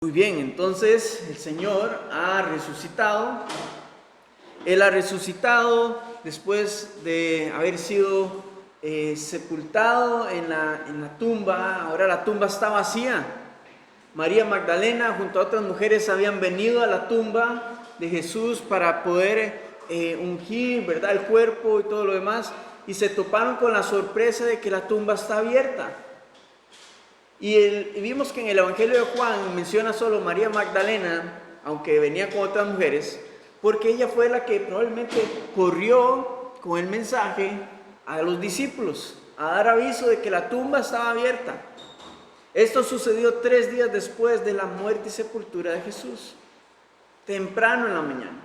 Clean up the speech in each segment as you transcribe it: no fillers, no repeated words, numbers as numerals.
Muy bien, entonces el Señor ha resucitado. Él ha resucitado después de haber sido sepultado en la tumba. Ahora la tumba está vacía. María Magdalena junto a otras mujeres habían venido a la tumba de Jesús para poder ungir, ¿verdad?, el cuerpo y todo lo demás. Y se toparon con la sorpresa de que la tumba está abierta. Y vimos que en el Evangelio de Juan menciona solo María Magdalena, aunque venía con otras mujeres, porque ella fue la que probablemente corrió con el mensaje a los discípulos, a dar aviso de que la tumba estaba abierta. Esto sucedió 3 días después de la muerte y sepultura de Jesús, temprano en la mañana.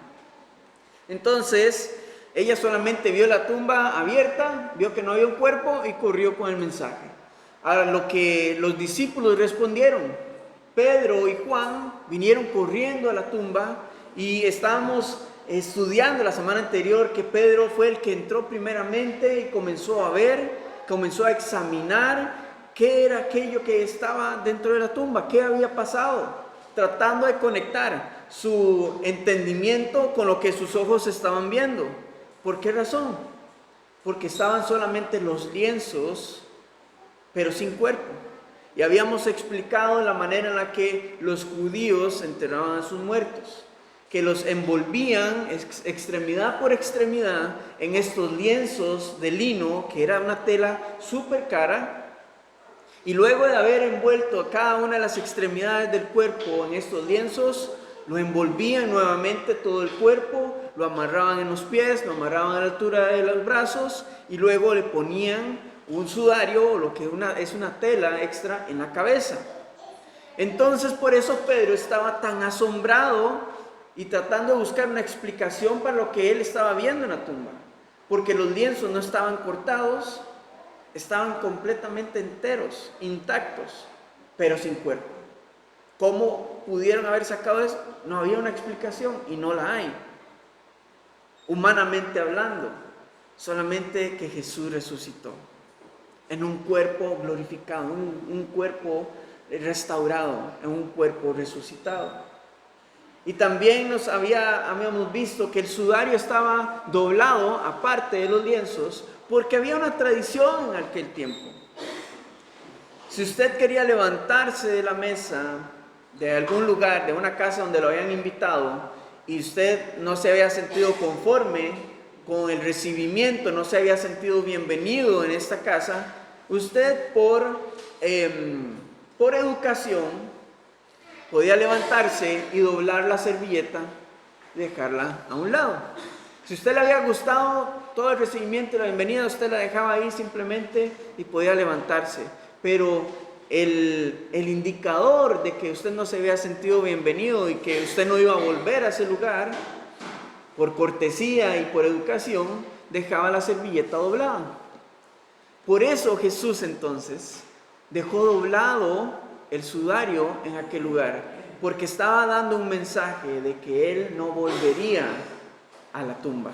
Entonces, ella solamente vio la tumba abierta, vio que no había un cuerpo y corrió con el mensaje. A lo que los discípulos respondieron, Pedro y Juan vinieron corriendo a la tumba y estábamos estudiando la semana anterior que Pedro fue el que entró primeramente y comenzó a ver, comenzó a examinar qué era aquello que estaba dentro de la tumba, qué había pasado, tratando de conectar su entendimiento con lo que sus ojos estaban viendo. ¿Por qué razón? Porque estaban solamente los lienzos, pero sin cuerpo. Y habíamos explicado la manera en la que los judíos enterraban a sus muertos, que los envolvían extremidad por extremidad en estos lienzos de lino, que era una tela súper cara, y luego de haber envuelto cada una de las extremidades del cuerpo en estos lienzos, lo envolvían nuevamente todo el cuerpo, lo amarraban en los pies, lo amarraban a la altura de los brazos y luego le ponían un sudario o lo que es una tela extra en la cabeza. Entonces por eso Pedro estaba tan asombrado y tratando de buscar una explicación para lo que él estaba viendo en la tumba, porque los lienzos no estaban cortados, estaban completamente enteros, intactos, pero sin cuerpo. ¿Cómo pudieron haber sacado eso? No había una explicación y no la hay, humanamente hablando, solamente que Jesús resucitó en un cuerpo glorificado, un cuerpo restaurado, en un cuerpo resucitado. Y también habíamos visto que el sudario estaba doblado aparte de los lienzos porque había una tradición en aquel tiempo. Si usted quería levantarse de la mesa de algún lugar, de una casa donde lo habían invitado, y usted no se había sentido conforme con el recibimiento, no se había sentido bienvenido en esta casa, usted por educación podía levantarse y doblar la servilleta y dejarla a un lado. Si a usted le había gustado todo el recibimiento y la bienvenida, usted la dejaba ahí simplemente y podía levantarse. Pero el indicador de que usted no se había sentido bienvenido y que usted no iba a volver a ese lugar, por cortesía y por educación, dejaba la servilleta doblada. Por eso Jesús entonces dejó doblado el sudario en aquel lugar, porque estaba dando un mensaje de que Él no volvería a la tumba,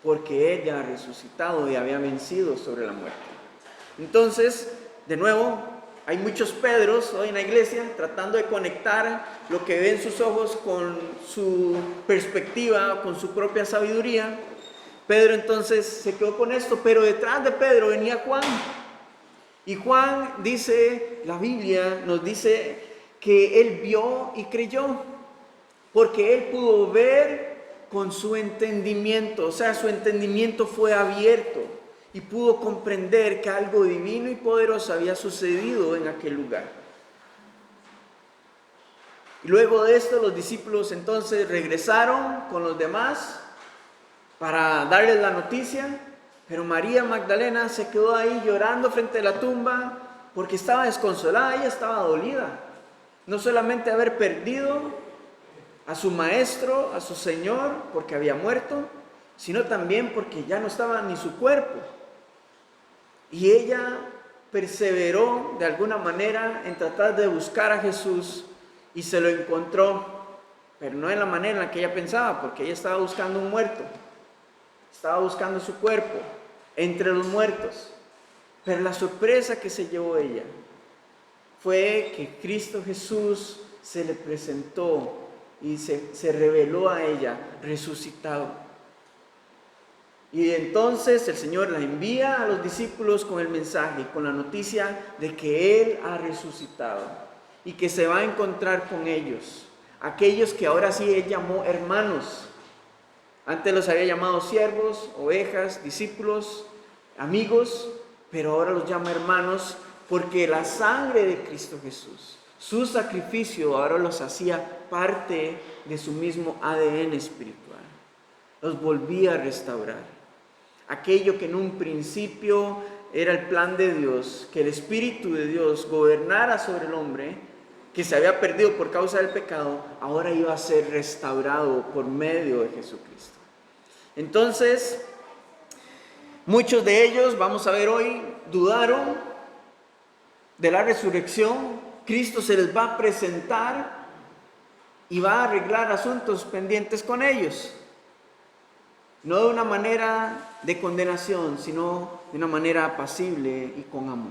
porque Él ya ha resucitado y había vencido sobre la muerte. Entonces, de nuevo, hay muchos Pedros hoy en la iglesia tratando de conectar lo que ven sus ojos con su perspectiva, con su propia sabiduría. Pedro entonces se quedó con esto, pero detrás de Pedro venía Juan. Y Juan dice, la Biblia nos dice que él vio y creyó, porque él pudo ver con su entendimiento, o sea, su entendimiento fue abierto y pudo comprender que algo divino y poderoso había sucedido en aquel lugar. Y luego de esto los discípulos entonces regresaron con los demás para darles la noticia. Pero María Magdalena se quedó ahí llorando frente a la tumba porque estaba desconsolada, ella estaba dolida. No solamente haber perdido a su maestro, a su Señor, porque había muerto, sino también porque ya no estaba ni su cuerpo. Y ella perseveró de alguna manera en tratar de buscar a Jesús y se lo encontró, pero no en la manera en la que ella pensaba, porque ella estaba buscando un muerto. Estaba buscando su cuerpo entre los muertos. Pero la sorpresa que se llevó ella fue que Cristo Jesús se le presentó y se reveló a ella resucitado. Y entonces el Señor la envía a los discípulos con el mensaje, con la noticia de que Él ha resucitado y que se va a encontrar con ellos, aquellos que ahora sí Él llamó hermanos. Antes los había llamado siervos, ovejas, discípulos, amigos, pero ahora los llama hermanos porque la sangre de Cristo Jesús, su sacrificio, ahora los hacía parte de su mismo ADN espiritual. Los volvía a restaurar. Aquello que en un principio era el plan de Dios, que el Espíritu de Dios gobernara sobre el hombre, que se había perdido por causa del pecado, ahora iba a ser restaurado por medio de Jesucristo. Entonces, muchos de ellos, vamos a ver hoy, dudaron de la resurrección. Cristo se les va a presentar y va a arreglar asuntos pendientes con ellos. No de una manera de condenación, sino de una manera apacible y con amor.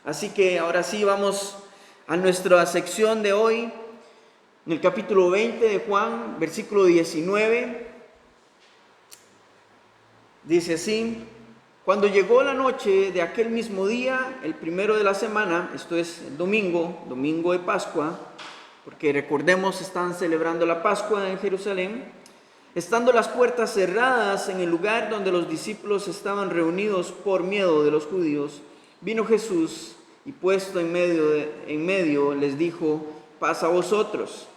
Así que ahora sí vamos a nuestra sección de hoy, en el capítulo 20 de Juan, versículo 19. Dice así: cuando llegó la noche de aquel mismo día, el primero de la semana, esto es el domingo de Pascua, porque recordemos, están celebrando la Pascua en Jerusalén. Estando las puertas cerradas en el lugar donde los discípulos estaban reunidos por miedo de los judíos, vino Jesús y puesto en medio les dijo: paz a vosotros.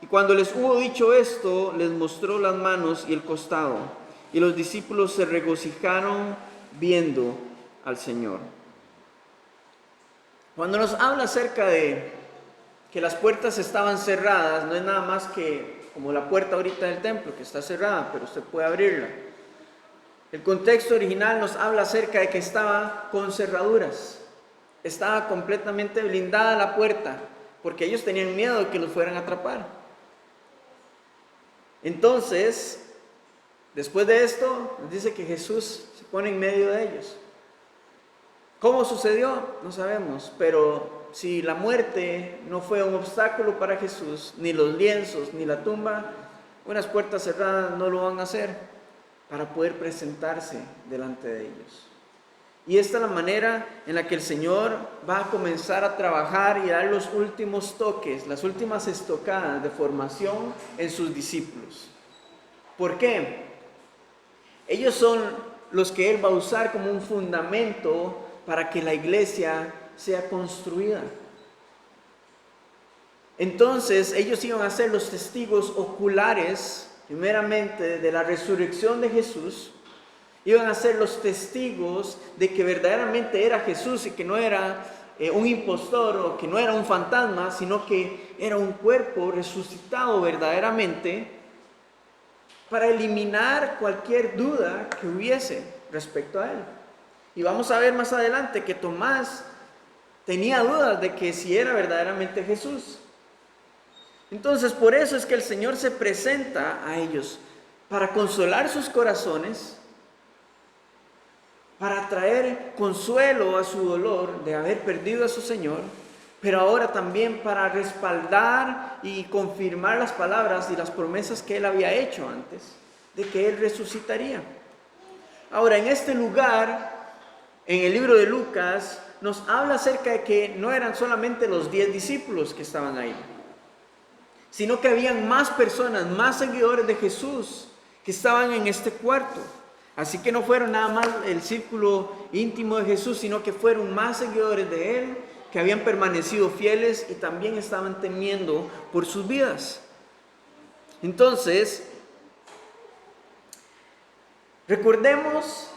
Y cuando les hubo dicho esto, les mostró las manos y el costado, y los discípulos se regocijaron viendo al Señor. Cuando nos habla acerca de que las puertas estaban cerradas, no es nada más que como la puerta ahorita del templo, que está cerrada, pero usted puede abrirla. El contexto original nos habla acerca de que estaba con cerraduras, estaba completamente blindada la puerta, porque ellos tenían miedo de que los fueran a atrapar. Entonces, después de esto, nos dice que Jesús se pone en medio de ellos. ¿Cómo sucedió? No sabemos, pero si la muerte no fue un obstáculo para Jesús, ni los lienzos, ni la tumba, unas puertas cerradas no lo van a hacer para poder presentarse delante de ellos. Y esta es la manera en la que el Señor va a comenzar a trabajar y dar los últimos toques, las últimas estocadas de formación en sus discípulos. ¿Por qué? Ellos son los que Él va a usar como un fundamento para que la iglesia sea construida. Entonces ellos iban a ser los testigos oculares, primeramente, de la resurrección de Jesús. Iban a ser los testigos de que verdaderamente era Jesús y que no era un impostor o que no era un fantasma, sino que era un cuerpo resucitado verdaderamente, para eliminar cualquier duda que hubiese respecto a Él. Y vamos a ver más adelante que Tomás tenía dudas de que si era verdaderamente Jesús. Entonces, por eso es que el Señor se presenta a ellos, para consolar sus corazones, para traer consuelo a su dolor de haber perdido a su Señor, pero ahora también para respaldar y confirmar las palabras y las promesas que Él había hecho antes, de que Él resucitaría. Ahora, en este lugar, en el libro de Lucas, nos habla acerca de que no eran solamente los 10 discípulos que estaban ahí, sino que habían más personas, más seguidores de Jesús que estaban en este cuarto. Así que no fueron nada más el círculo íntimo de Jesús, sino que fueron más seguidores de Él, que habían permanecido fieles y también estaban temiendo por sus vidas. Entonces, recordemos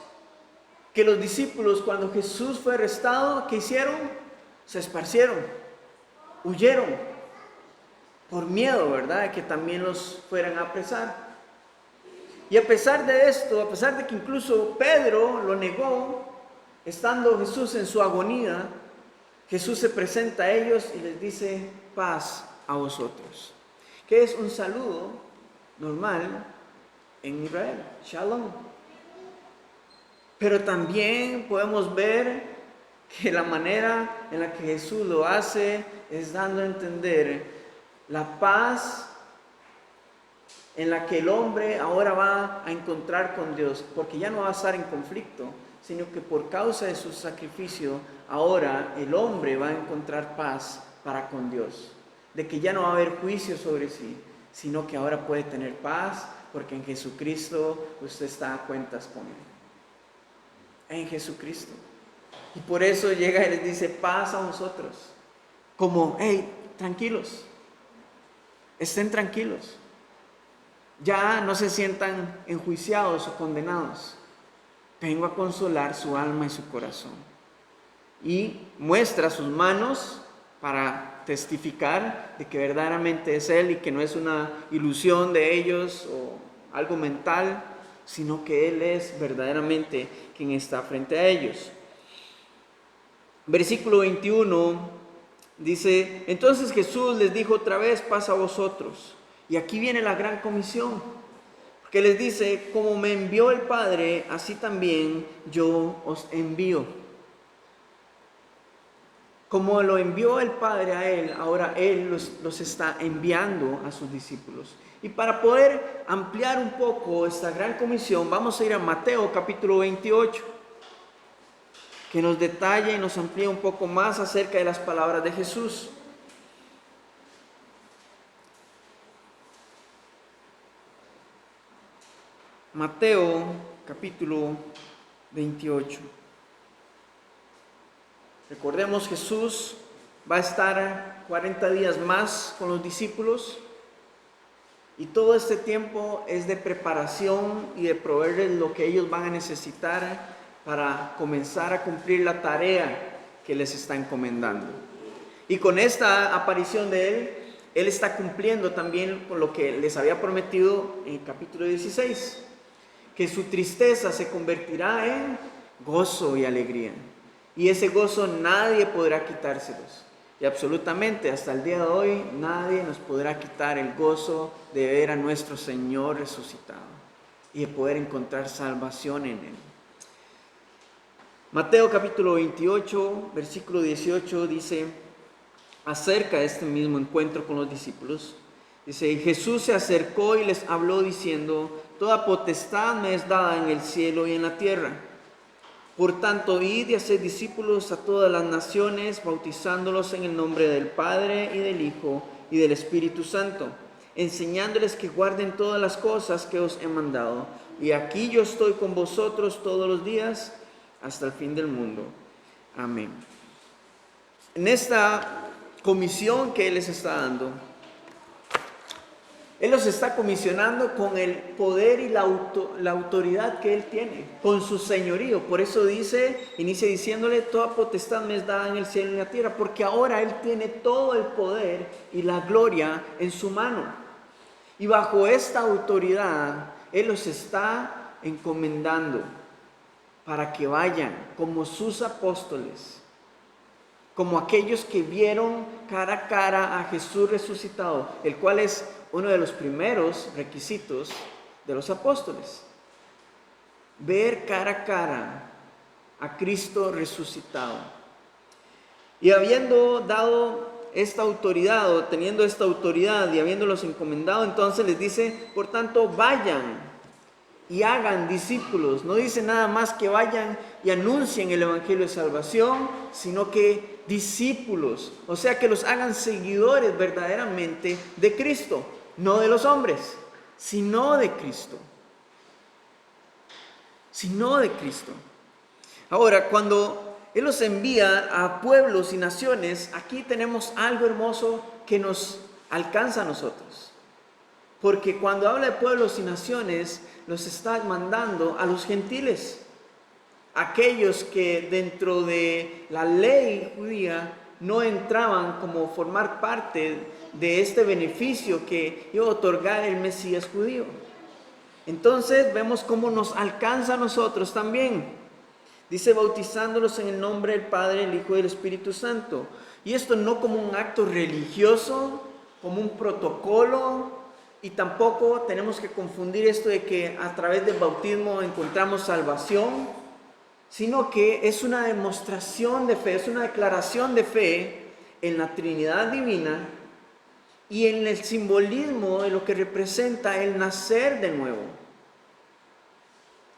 que los discípulos, cuando Jesús fue arrestado, ¿qué hicieron? Se esparcieron, huyeron, por miedo, ¿verdad?, de que también los fueran a apresar. Y a pesar de esto, a pesar de que incluso Pedro lo negó, estando Jesús en su agonía, Jesús se presenta a ellos y les dice: paz a vosotros, que es un saludo normal en Israel, shalom. Pero también podemos ver que la manera en la que Jesús lo hace es dando a entender la paz en la que el hombre ahora va a encontrar con Dios, porque ya no va a estar en conflicto, sino que por causa de su sacrificio, ahora el hombre va a encontrar paz para con Dios, de que ya no va a haber juicio sobre sí, sino que ahora puede tener paz, porque en Jesucristo usted está a cuentas con Él. En Jesucristo. Y por eso llega y les dice, paz a vosotros. Como, hey, tranquilos, estén tranquilos. Ya no se sientan enjuiciados o condenados. Vengo a consolar su alma y su corazón. Y muestra sus manos para testificar de que verdaderamente es Él y que no es una ilusión de ellos o algo mental, sino que Él es verdaderamente quien está frente a ellos. Versículo 21 dice, entonces Jesús les dijo otra vez, paz a vosotros. Y aquí viene la gran comisión, que les dice, como me envió el Padre, así también yo os envío. Como lo envió el Padre a Él, ahora Él los está enviando a sus discípulos. Y para poder ampliar un poco esta gran comisión, vamos a ir a Mateo capítulo 28, que nos detalla y nos amplía un poco más acerca de las palabras de Jesús. Mateo capítulo 28. Recordemos, Jesús va a estar 40 días más con los discípulos y todo este tiempo es de preparación y de proveerles lo que ellos van a necesitar para comenzar a cumplir la tarea que les está encomendando. Y con esta aparición de Él está cumpliendo también con lo que les había prometido en el capítulo 16, que su tristeza se convertirá en gozo y alegría. Y ese gozo nadie podrá quitárselos. Y absolutamente hasta el día de hoy nadie nos podrá quitar el gozo de ver a nuestro Señor resucitado y de poder encontrar salvación en Él. Mateo capítulo 28, versículo 18 dice, acerca de este mismo encuentro con los discípulos, dice, Jesús se acercó y les habló diciendo, toda potestad me es dada en el cielo y en la tierra. Por tanto, id y haced discípulos a todas las naciones, bautizándolos en el nombre del Padre y del Hijo y del Espíritu Santo, enseñándoles que guarden todas las cosas que os he mandado. Y aquí yo estoy con vosotros todos los días hasta el fin del mundo. Amén. En esta comisión que Él les está dando, Él los está comisionando con el poder y la autoridad que Él tiene, con su señorío. Por eso inicia diciéndole, toda potestad me es dada en el cielo y en la tierra, porque ahora Él tiene todo el poder y la gloria en su mano. Y bajo esta autoridad, Él los está encomendando para que vayan como sus apóstoles, como aquellos que vieron cara a cara a Jesús resucitado, el cual es uno de los primeros requisitos de los apóstoles. Ver cara a cara a Cristo resucitado. Y habiendo dado esta autoridad, o teniendo esta autoridad y habiéndolos encomendado, entonces les dice, por tanto, vayan y hagan discípulos. No dice nada más que vayan y anuncien el evangelio de salvación, sino que discípulos, o sea, que los hagan seguidores verdaderamente de Cristo. No de los hombres, sino de Cristo. Sino de Cristo. Ahora, cuando Él los envía a pueblos y naciones, aquí tenemos algo hermoso que nos alcanza a nosotros. Porque cuando habla de pueblos y naciones, los está mandando a los gentiles. Aquellos que dentro de la ley judía no entraban como formar parte de este beneficio que iba a otorgar el Mesías judío. Entonces vemos cómo nos alcanza a nosotros también. Dice, bautizándolos en el nombre del Padre, el Hijo y del Espíritu Santo. Y esto no como un acto religioso, como un protocolo, y tampoco tenemos que confundir esto de que a través del bautismo encontramos salvación, sino que es una demostración de fe, es una declaración de fe en la Trinidad divina, y en el simbolismo de lo que representa el nacer de nuevo.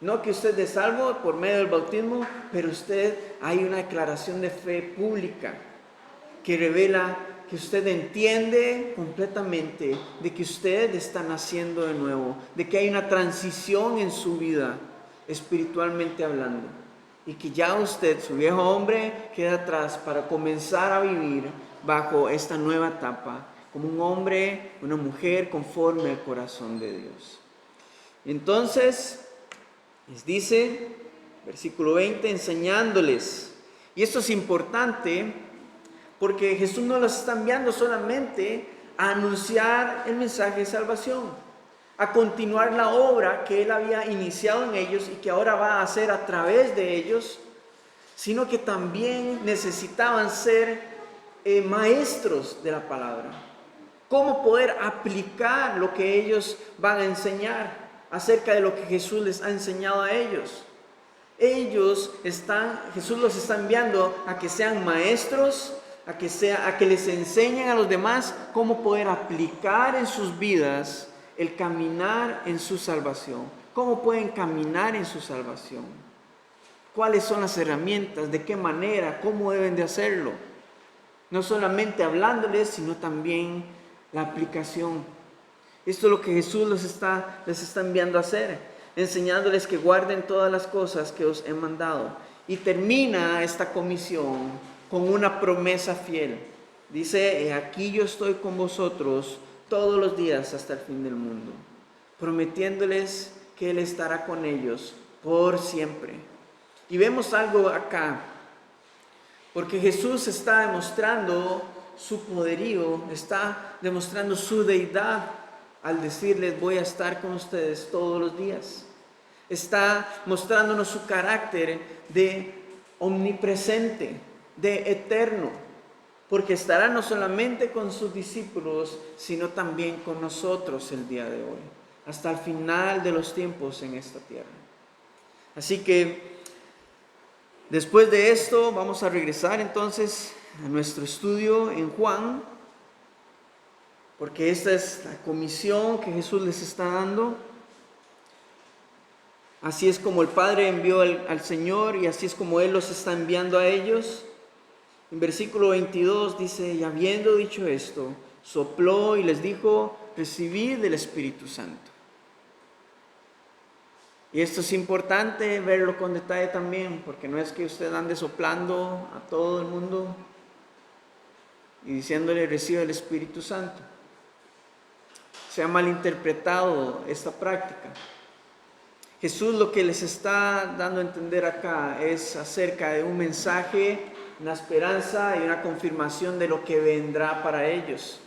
No que usted es salvo por medio del bautismo, pero hay una declaración de fe pública que revela que usted entiende completamente de que usted está naciendo de nuevo, de que hay una transición en su vida, espiritualmente hablando, y que ya usted, su viejo hombre, queda atrás para comenzar a vivir bajo esta nueva etapa, como un hombre, una mujer conforme al corazón de Dios. Entonces, les dice, versículo 20, enseñándoles, y esto es importante, porque Jesús no los está enviando solamente a anunciar el mensaje de salvación, a continuar la obra que Él había iniciado en ellos y que ahora va a hacer a través de ellos, sino que también necesitaban ser maestros de la palabra. Cómo poder aplicar lo que ellos van a enseñar acerca de lo que Jesús les ha enseñado a ellos. Jesús los está enviando a que sean maestros, a que les enseñen a los demás cómo poder aplicar en sus vidas el caminar en su salvación. Cómo pueden caminar en su salvación. ¿Cuáles son las herramientas? ¿De qué manera? ¿Cómo deben de hacerlo? No solamente hablándoles, sino también la aplicación. Esto es lo que Jesús les está enviando a hacer, enseñándoles que guarden todas las cosas que os he mandado. Y termina esta comisión con una promesa fiel. Dice, aquí yo estoy con vosotros todos los días hasta el fin del mundo, prometiéndoles que Él estará con ellos por siempre. Y vemos algo acá, porque Jesús está demostrando su poderío, está demostrando su deidad al decirles voy a estar con ustedes todos los días. Está mostrándonos su carácter de omnipresente, de eterno, porque estará no solamente con sus discípulos, sino también con nosotros el día de hoy, hasta el final de los tiempos en esta tierra. Así que después de esto vamos a regresar entonces a nuestro estudio en Juan, porque esta es la comisión que Jesús les está dando. Así es como el Padre envió al Señor y así es como Él los está enviando a ellos. En versículo 22 dice, y habiendo dicho esto, sopló y les dijo, recibid del Espíritu Santo. Y esto es importante verlo con detalle también, porque no es que usted ande soplando a todo el mundo y diciéndole recibe el Espíritu Santo. Se ha malinterpretado esta práctica. Jesús lo que les está dando a entender acá es acerca de un mensaje, una esperanza y una confirmación de lo que vendrá para ellos.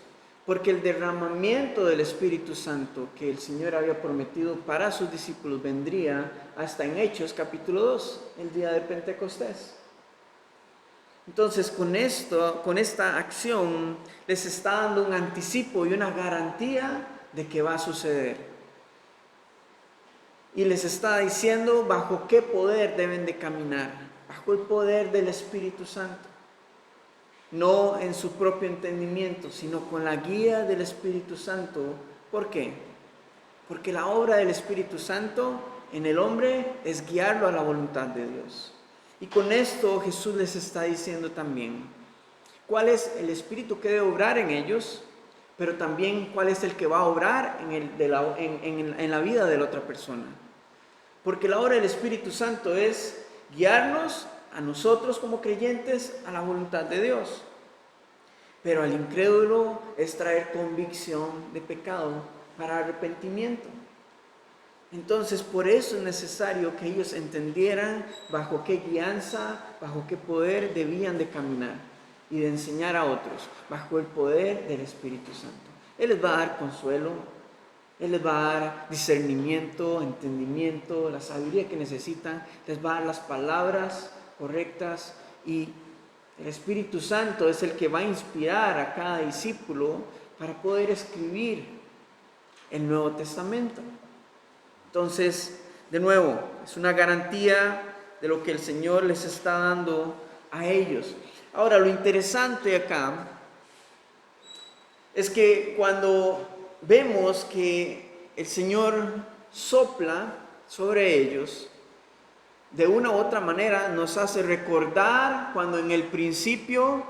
Porque el derramamiento del Espíritu Santo que el Señor había prometido para sus discípulos vendría hasta en Hechos capítulo 2, el día de Pentecostés. Entonces con esta acción les está dando un anticipo y una garantía de que va a suceder. Y les está diciendo bajo qué poder deben de caminar, bajo el poder del Espíritu Santo. No en su propio entendimiento, sino con la guía del Espíritu Santo. ¿Por qué? Porque la obra del Espíritu Santo en el hombre es guiarlo a la voluntad de Dios. Y con esto Jesús les está diciendo también cuál es el Espíritu que debe obrar en ellos, pero también cuál es el que va a obrar en la vida de la otra persona. Porque la obra del Espíritu Santo es guiarnos a nosotros como creyentes a la voluntad de Dios. Pero al incrédulo es traer convicción de pecado para arrepentimiento. Entonces por eso es necesario que ellos entendieran bajo qué guianza, bajo qué poder debían de caminar y de enseñar a otros, bajo el poder del Espíritu Santo. Él les va a dar consuelo, Él les va a dar discernimiento, entendimiento, la sabiduría que necesitan, les va a dar las palabras correctas y el Espíritu Santo es el que va a inspirar a cada discípulo para poder escribir el Nuevo Testamento. Entonces, de nuevo, es una garantía de lo que el Señor les está dando a ellos. Ahora, lo interesante acá es que cuando vemos que el Señor sopla sobre ellos, de una u otra manera nos hace recordar cuando en el principio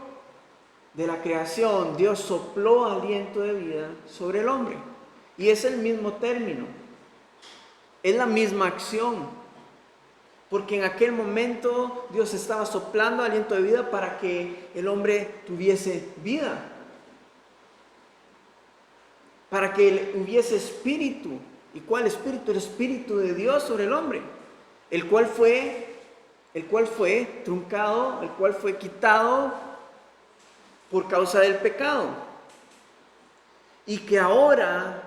de la creación Dios sopló aliento de vida sobre el hombre. Y es el mismo término, es la misma acción, porque en aquel momento Dios estaba soplando aliento de vida para que el hombre tuviese vida, para que hubiese espíritu. ¿Y cuál espíritu? El espíritu de Dios sobre el hombre, el cual fue truncado, el cual fue quitado por causa del pecado. Y que ahora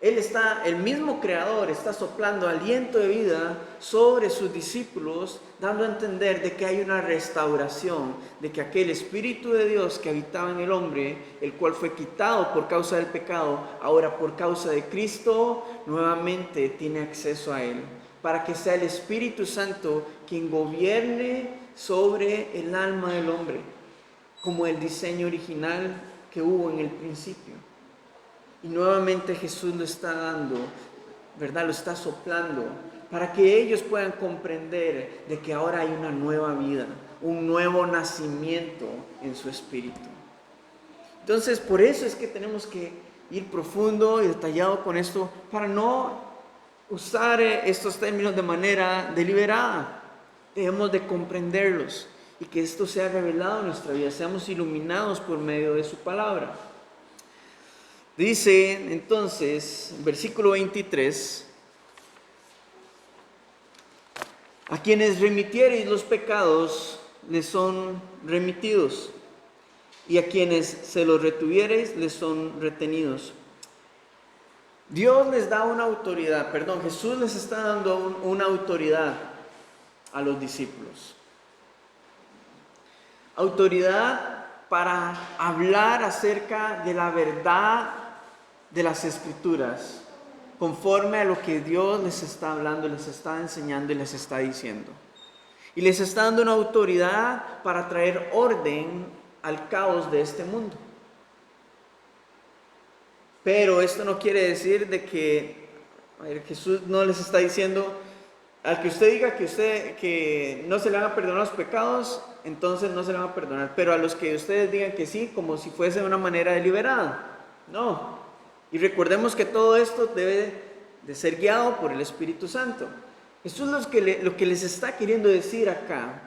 el mismo Creador está soplando aliento de vida sobre sus discípulos, dando a entender de que hay una restauración, de que aquel Espíritu de Dios que habitaba en el hombre, el cual fue quitado por causa del pecado, ahora por causa de Cristo, nuevamente tiene acceso a él, para que sea el Espíritu Santo quien gobierne sobre el alma del hombre, como el diseño original que hubo en el principio. Y nuevamente Jesús lo está dando, ¿verdad? Lo está soplando para que ellos puedan comprender de que ahora hay una nueva vida, un nuevo nacimiento en su espíritu. Entonces, por eso es que tenemos que ir profundo y detallado con esto, para no usar estos términos de manera deliberada. Debemos de comprenderlos y que esto sea revelado en nuestra vida, seamos iluminados por medio de su palabra. Dice entonces, versículo 23, a quienes remitiereis los pecados les son remitidos, y a quienes se los retuviereis les son retenidos. Dios les da una autoridad, Jesús les está dando una autoridad a los discípulos. Autoridad para hablar acerca de la verdad de las Escrituras, conforme a lo que Dios les está hablando, les está enseñando y les está diciendo. Y les está dando una autoridad para traer orden al caos de este mundo. Pero esto no quiere decir de que Jesús no les está diciendo, al que usted diga que no se le van a perdonar los pecados, entonces no se le van a perdonar. Pero a los que ustedes digan que sí, como si fuese de una manera deliberada. No. Y recordemos que todo esto debe de ser guiado por el Espíritu Santo. Jesús lo que les está queriendo decir acá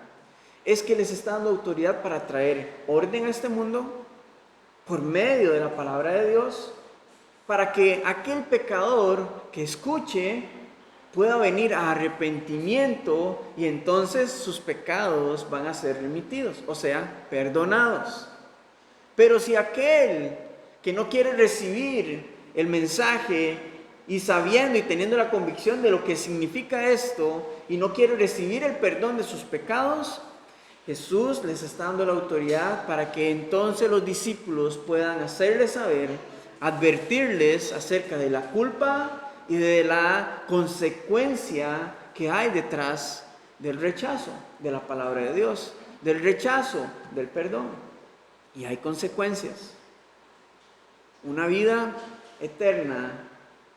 es que les está dando autoridad para traer orden a este mundo por medio de la palabra de Dios, para que aquel pecador que escuche pueda venir a arrepentimiento y entonces sus pecados van a ser remitidos, o sea, perdonados. Pero si aquel que no quiere recibir el mensaje y sabiendo y teniendo la convicción de lo que significa esto y no quiere recibir el perdón de sus pecados, Jesús les está dando la autoridad para que entonces los discípulos puedan hacerles saber, advertirles acerca de la culpa y de la consecuencia que hay detrás del rechazo de la palabra de Dios, del rechazo del perdón. Y hay consecuencias. Una vida eterna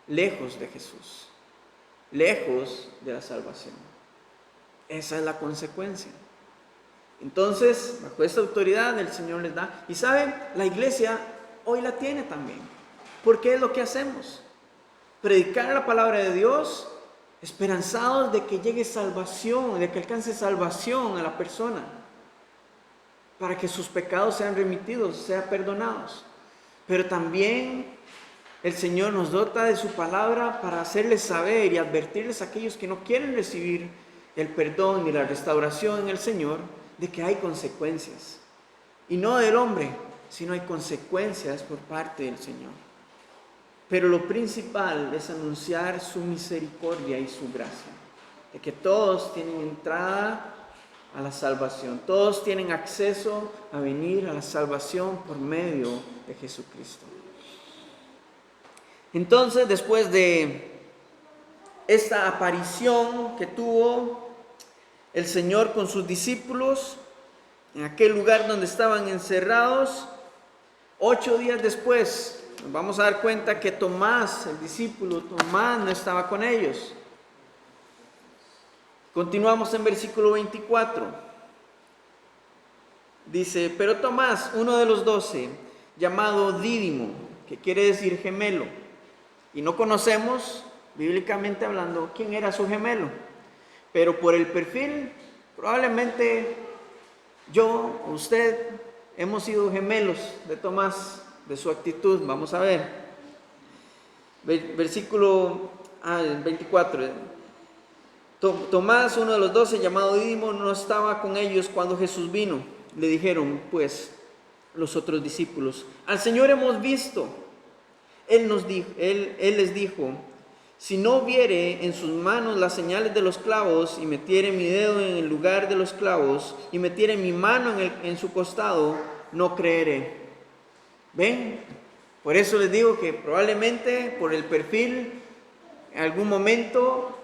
lejos de Jesús, lejos de la salvación. Esa es la consecuencia. Entonces, bajo esta autoridad el Señor les da. Y saben, la iglesia hoy la tiene también. Porque es lo que hacemos. Predicar la palabra de Dios, esperanzados de que llegue salvación, de que alcance salvación a la persona, para que sus pecados sean remitidos, sean perdonados. Pero también el Señor nos dota de su palabra para hacerles saber y advertirles a aquellos que no quieren recibir el perdón y la restauración en el Señor, de que hay consecuencias. Y no del hombre, sino hay consecuencias por parte del Señor. Pero lo principal es anunciar su misericordia y su gracia, de que todos tienen entrada a la salvación, todos tienen acceso a venir a la salvación por medio de Jesucristo. Entonces, después de esta aparición que tuvo el Señor con sus discípulos en aquel lugar donde estaban encerrados, 8 días después, nos vamos a dar cuenta que Tomás, el discípulo Tomás, no estaba con ellos. Continuamos en versículo 24. Dice, pero Tomás, uno de los 12, llamado Dídimo, que quiere decir gemelo, y no conocemos, bíblicamente hablando, quién era su gemelo, pero por el perfil, probablemente yo o usted hemos sido gemelos de Tomás, de su actitud. Vamos a ver. Versículo 24. Tomás, uno de los 12, llamado Dídimo, no estaba con ellos cuando Jesús vino. Le dijeron, pues, los otros discípulos, al Señor hemos visto. Él les dijo, si no viere en sus manos las señales de los clavos, y metiere mi dedo en el lugar de los clavos, y metiere mi mano en su costado, no creeré. ¿Ven? Por eso les digo que probablemente por el perfil, en algún momento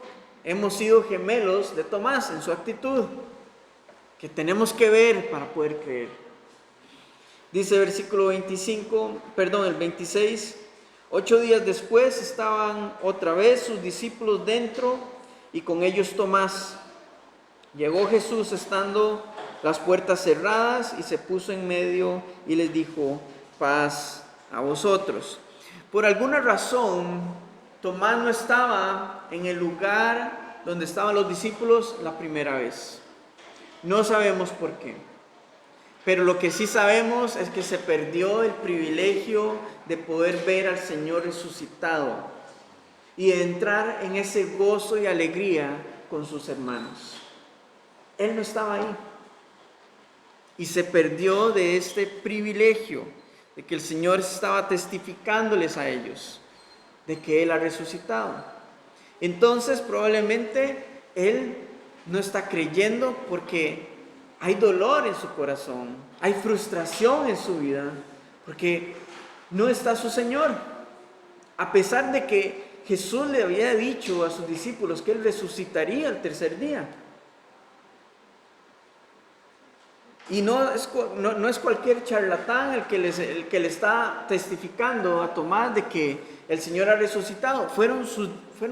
hemos sido gemelos de Tomás en su actitud, que tenemos que ver para poder creer. Dice versículo 26, 8 días después estaban otra vez sus discípulos dentro y con ellos Tomás. Llegó Jesús estando las puertas cerradas y se puso en medio y les dijo, paz a vosotros. Por alguna razón, Tomás no estaba en el lugar donde estaban los discípulos la primera vez. No sabemos por qué. Pero lo que sí sabemos es que se perdió el privilegio de poder ver al Señor resucitado y de entrar en ese gozo y alegría con sus hermanos. Él no estaba ahí. Y se perdió de este privilegio de que el Señor estaba testificándoles a ellos de que Él ha resucitado. Entonces probablemente Él no está creyendo porque hay dolor en su corazón, hay frustración en su vida, porque no está su Señor. A pesar de que Jesús le había dicho a sus discípulos que Él resucitaría el tercer día. Y no es cualquier charlatán el que le está testificando a Tomás de que el Señor ha resucitado. Fueron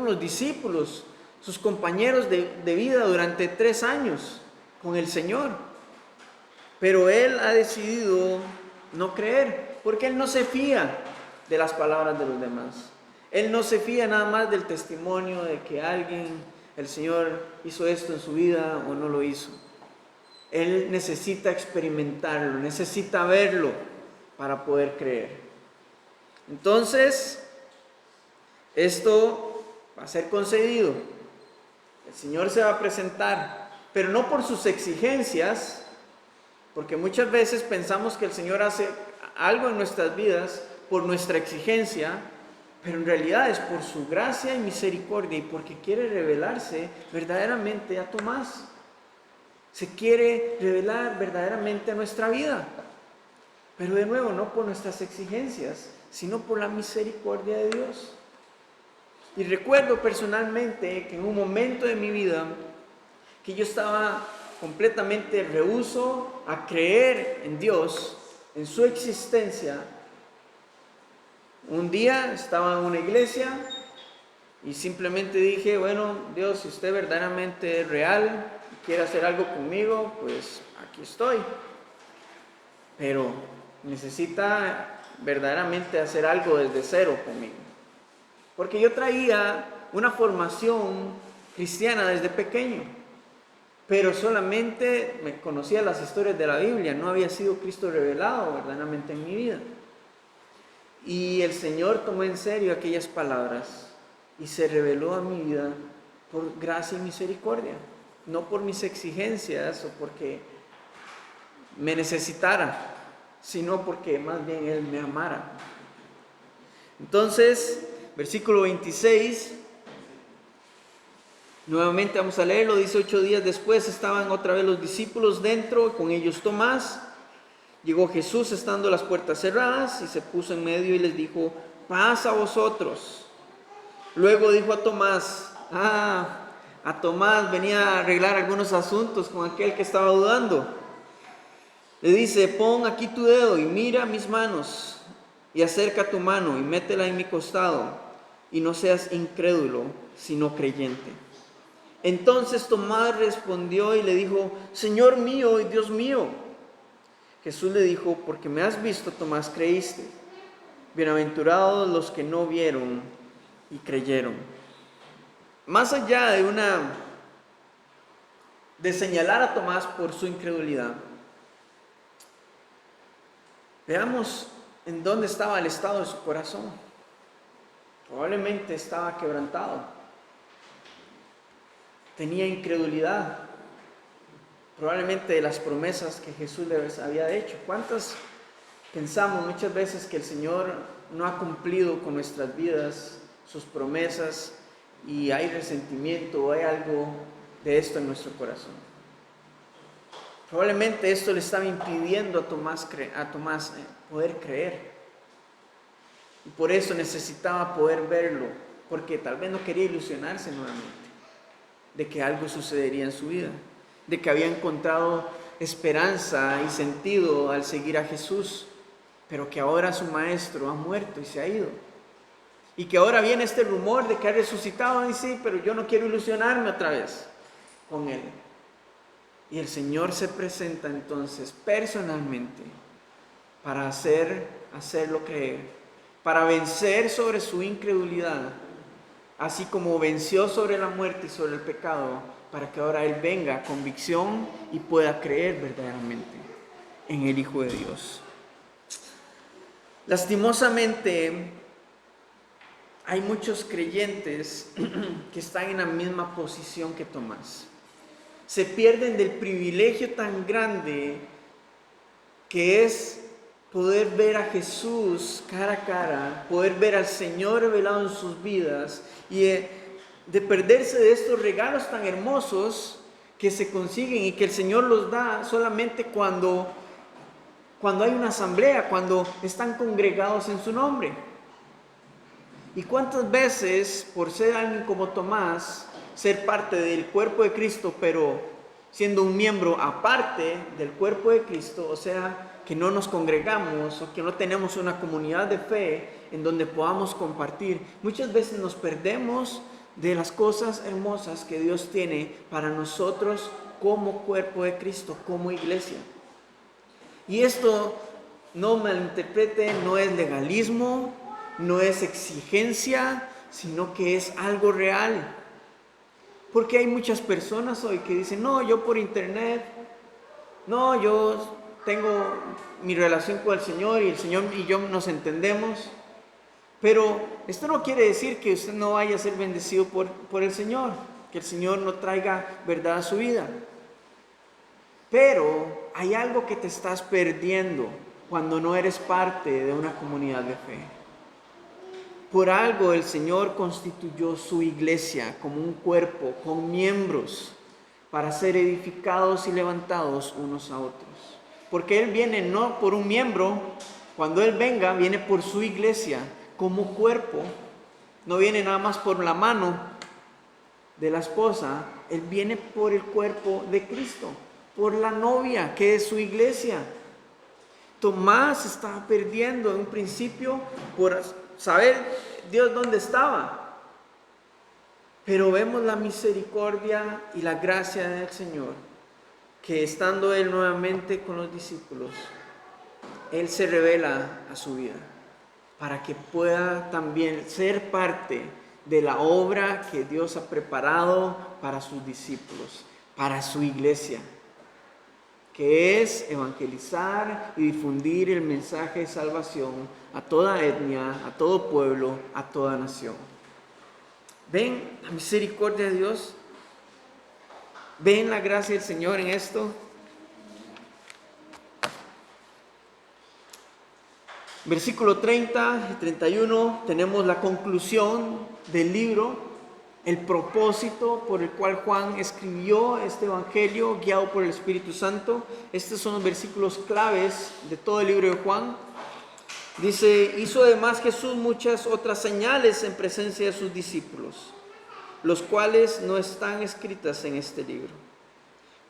los discípulos, sus compañeros de vida durante 3 años con el Señor. Pero él ha decidido no creer, porque él no se fía de las palabras de los demás. Él no se fía nada más del testimonio de que el Señor hizo esto en su vida o no lo hizo. Él necesita experimentarlo, necesita verlo para poder creer. Entonces, esto va a ser concedido. El Señor se va a presentar, pero no por sus exigencias, porque muchas veces pensamos que el Señor hace algo en nuestras vidas por nuestra exigencia, pero en realidad es por su gracia y misericordia y porque quiere revelarse verdaderamente a Tomás. Se quiere revelar verdaderamente a nuestra vida, pero de nuevo no por nuestras exigencias, sino por la misericordia de Dios. Y recuerdo personalmente que en un momento de mi vida que yo estaba completamente rehúso a creer en Dios, en su existencia. Un día estaba en una iglesia y simplemente dije, bueno, Dios, si usted verdaderamente es real y quiere hacer algo conmigo, pues aquí estoy. Pero necesita verdaderamente hacer algo desde cero conmigo. Porque yo traía una formación cristiana desde pequeño, pero solamente me conocía las historias de la Biblia, no había sido Cristo revelado verdaderamente en mi vida. Y el Señor tomó en serio aquellas palabras y se reveló a mi vida por gracia y misericordia, no por mis exigencias o porque me necesitara, sino porque más bien Él me amara. Entonces, versículo 26, nuevamente vamos a leerlo, dice: 8 días después estaban otra vez los discípulos dentro, con ellos Tomás. Llegó Jesús estando las puertas cerradas y se puso en medio y les dijo: paz a vosotros. Luego dijo a Tomás, a Tomás venía a arreglar algunos asuntos con aquel que estaba dudando. Le dice, pon aquí tu dedo y mira mis manos, y acerca tu mano y métela en mi costado, y no seas incrédulo, sino creyente. Entonces Tomás respondió y le dijo, Señor mío y Dios mío. Jesús le dijo, porque me has visto, Tomás, creíste. Bienaventurados los que no vieron y creyeron. Más allá de señalar a Tomás por su incredulidad, veamos en dónde estaba el estado de su corazón. Probablemente estaba quebrantado. Tenía incredulidad. Probablemente de las promesas que Jesús les había hecho. ¿Cuántas pensamos muchas veces que el Señor no ha cumplido con nuestras vidas sus promesas y hay resentimiento o hay algo de esto en nuestro corazón? Probablemente esto le estaba impidiendo a Tomás poder creer. Y por eso necesitaba poder verlo, porque tal vez no quería ilusionarse nuevamente de que algo sucedería en su vida, de que había encontrado esperanza y sentido al seguir a Jesús, pero que ahora su maestro ha muerto y se ha ido. Y que ahora viene este rumor de que ha resucitado y sí, pero yo no quiero ilusionarme otra vez con él. Y el Señor se presenta entonces personalmente para hacerlo creer, para vencer sobre su incredulidad, así como venció sobre la muerte y sobre el pecado, para que ahora Él venga a convicción y pueda creer verdaderamente en el Hijo de Dios. Lastimosamente, hay muchos creyentes que están en la misma posición que Tomás. Se pierden del privilegio tan grande que es poder ver a Jesús cara a cara, poder ver al Señor revelado en sus vidas y de perderse de estos regalos tan hermosos que se consiguen y que el Señor los da solamente cuando hay una asamblea, cuando están congregados en su nombre. ¿Y cuántas veces, por ser alguien como Tomás, ser parte del cuerpo de Cristo, pero siendo un miembro aparte del cuerpo de Cristo, o sea, que no nos congregamos o que no tenemos una comunidad de fe en donde podamos compartir, muchas veces nos perdemos de las cosas hermosas que Dios tiene para nosotros como cuerpo de Cristo, como iglesia? Y esto, no malinterprete, no es legalismo, no es exigencia, sino que es algo real. Porque hay muchas personas hoy que dicen, no, yo por internet, no, yo tengo mi relación con el Señor y el Señor y yo nos entendemos. Pero esto no quiere decir que usted no vaya a ser bendecido por el Señor, que el Señor no traiga verdad a su vida. Pero hay algo que te estás perdiendo cuando no eres parte de una comunidad de fe. Por algo el Señor constituyó su iglesia como un cuerpo con miembros para ser edificados y levantados unos a otros. Porque Él viene no por un miembro, cuando Él venga viene por su iglesia como cuerpo. No viene nada más por la mano de la esposa, Él viene por el cuerpo de Cristo, por la novia que es su iglesia. Tomás estaba perdiendo en un principio por saber Dios dónde estaba. Pero vemos la misericordia y la gracia del Señor, que estando Él nuevamente con los discípulos, Él se revela a su vida, para que pueda también ser parte de la obra que Dios ha preparado para sus discípulos, para su iglesia, que es evangelizar y difundir el mensaje de salvación a toda etnia, a todo pueblo, a toda nación. ¿Ven la misericordia de Dios? ¿Ven la gracia del Señor en esto? Versículo 30 y 31 tenemos la conclusión del libro, el propósito por el cual Juan escribió este evangelio guiado por el Espíritu Santo. Estos son los versículos claves de todo el libro de Juan. Dice, hizo además Jesús muchas otras señales en presencia de sus discípulos, los cuales no están escritas en este libro.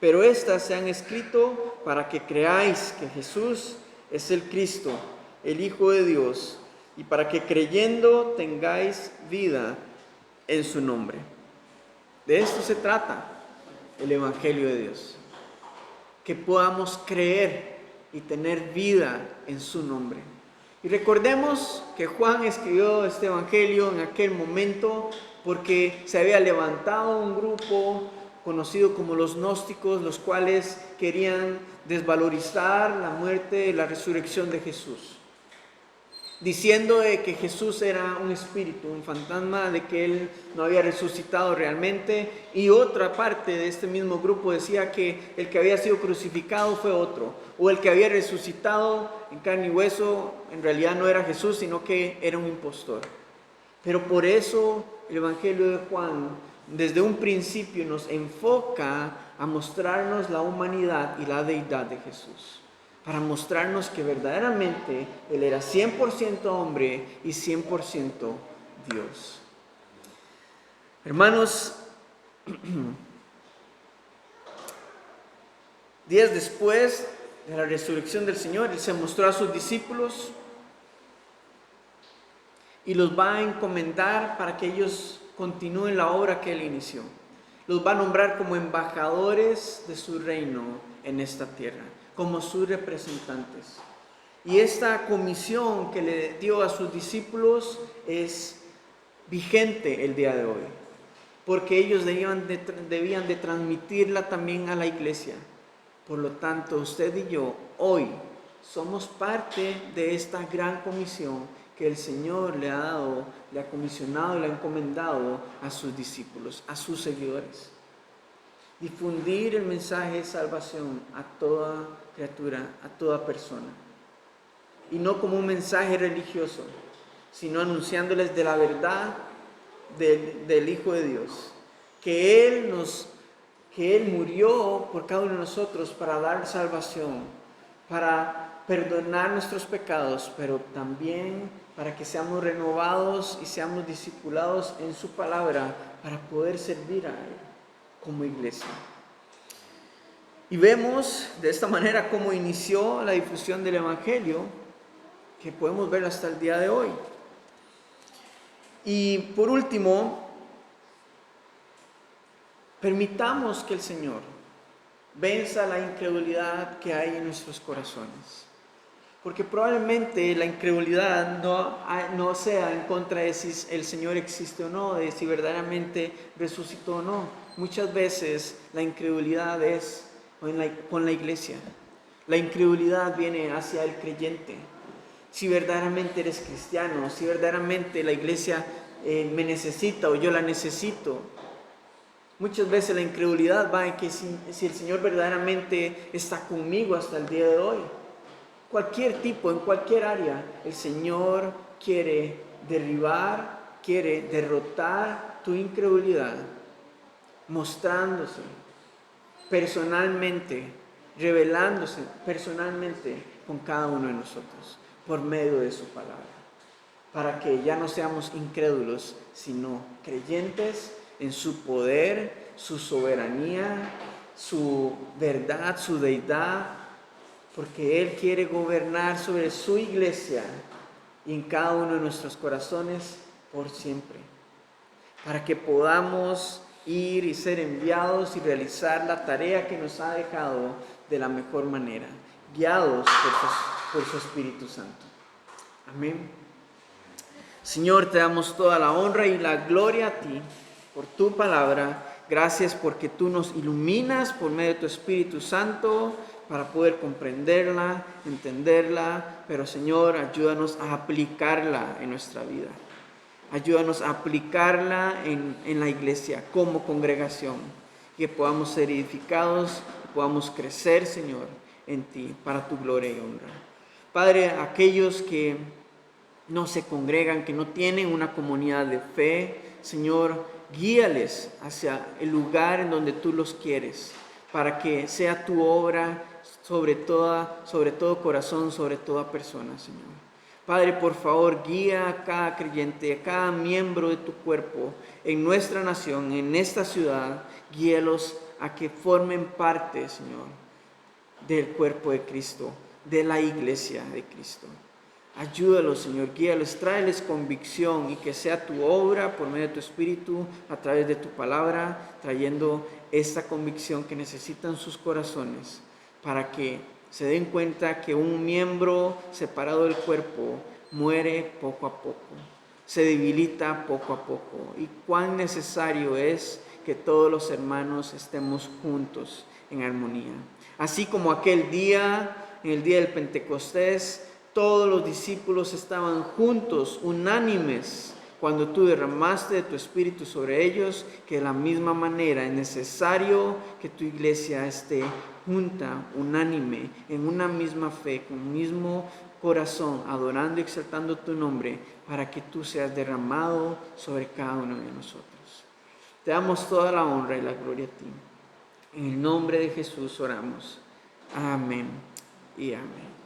pero estas se han escrito para que creáis que Jesús es el Cristo, el Hijo de Dios, y para que creyendo tengáis vida en su nombre. De esto se trata el Evangelio de Dios, que podamos creer y tener vida en su nombre. Y recordemos que Juan escribió este Evangelio en aquel momento porque se había levantado un grupo conocido como los gnósticos, los cuales querían desvalorizar la muerte y la resurrección de Jesús, diciendo de que Jesús era un espíritu, un fantasma, de que Él no había resucitado realmente. Y otra parte de este mismo grupo decía que el que había sido crucificado fue otro, o el que había resucitado en carne y hueso en realidad no era Jesús, sino que era un impostor. Pero por eso el Evangelio de Juan desde un principio nos enfoca a mostrarnos la humanidad y la deidad de Jesús, para mostrarnos que verdaderamente Él era 100% hombre y 100% Dios. Hermanos, días después de la resurrección del Señor, Él se mostró a sus discípulos y los va a encomendar para que ellos continúen la obra que Él inició. Los va a nombrar como embajadores de su reino en esta tierra, como sus representantes. Y esta comisión que le dio a sus discípulos es vigente el día de hoy, porque ellos debían de transmitirla también a la iglesia. Por lo tanto, usted y yo hoy somos parte de esta gran comisión que el Señor le ha dado, le ha comisionado y le ha encomendado a sus discípulos, a sus seguidores. Difundir el mensaje de salvación a toda criatura, a toda persona. Y no como un mensaje religioso, sino anunciándoles de la verdad del Hijo de Dios. Que Él murió por cada uno de nosotros para dar salvación, para perdonar nuestros pecados, pero también para que seamos renovados y seamos discipulados en su palabra para poder servir a Él como iglesia. Y vemos de esta manera cómo inició la difusión del Evangelio, que podemos ver hasta el día de hoy. Y por último, permitamos que el Señor venza la incredulidad que hay en nuestros corazones. Porque probablemente la incredulidad no sea en contra de si el Señor existe o no, de si verdaderamente resucitó o no. Muchas veces la incredulidad es con la iglesia. La incredulidad viene hacia el creyente. Si verdaderamente eres cristiano, si verdaderamente la iglesia me necesita o yo la necesito. Muchas veces la incredulidad va en que si el Señor verdaderamente está conmigo hasta el día de hoy. Cualquier tipo, en cualquier área, el Señor quiere derribar, quiere derrotar tu incredulidad, mostrándose personalmente, revelándose personalmente con cada uno de nosotros, por medio de su palabra, para que ya no seamos incrédulos, sino creyentes en su poder, su soberanía, su verdad, su deidad, porque Él quiere gobernar sobre su iglesia y en cada uno de nuestros corazones por siempre, para que podamos ir y ser enviados y realizar la tarea que nos ha dejado de la mejor manera, guiados por su Espíritu Santo. Amén. Señor, te damos toda la honra y la gloria a ti por tu palabra. Gracias porque tú nos iluminas por medio de tu Espíritu Santo para poder comprenderla, entenderla, pero Señor, ayúdanos a aplicarla en nuestra vida. Ayúdanos a aplicarla en la iglesia como congregación, que podamos ser edificados, que podamos crecer, Señor, en ti, para tu gloria y honra. Padre, aquellos que no se congregan, que no tienen una comunidad de fe, Señor, guíales hacia el lugar en donde tú los quieres, para que sea tu obra sobre todo corazón, sobre toda persona, Señor. Padre, por favor, guía a cada creyente, a cada miembro de tu cuerpo en nuestra nación, en esta ciudad. Guíalos a que formen parte, Señor, del cuerpo de Cristo, de la iglesia de Cristo. Ayúdalos, Señor, guíalos, tráeles convicción y que sea tu obra por medio de tu Espíritu, a través de tu palabra, trayendo esta convicción que necesitan sus corazones para que se den cuenta que un miembro separado del cuerpo muere poco a poco, se debilita poco a poco, y cuán necesario es que todos los hermanos estemos juntos en armonía. Así como aquel día, en el día del Pentecostés, todos los discípulos estaban juntos, unánimes, cuando tú derramaste de tu Espíritu sobre ellos, que de la misma manera es necesario que tu iglesia esté junta, unánime, en una misma fe, con un mismo corazón, adorando y exaltando tu nombre, para que tú seas derramado sobre cada uno de nosotros. Te damos toda la honra y la gloria a ti. En el nombre de Jesús oramos. Amén y amén.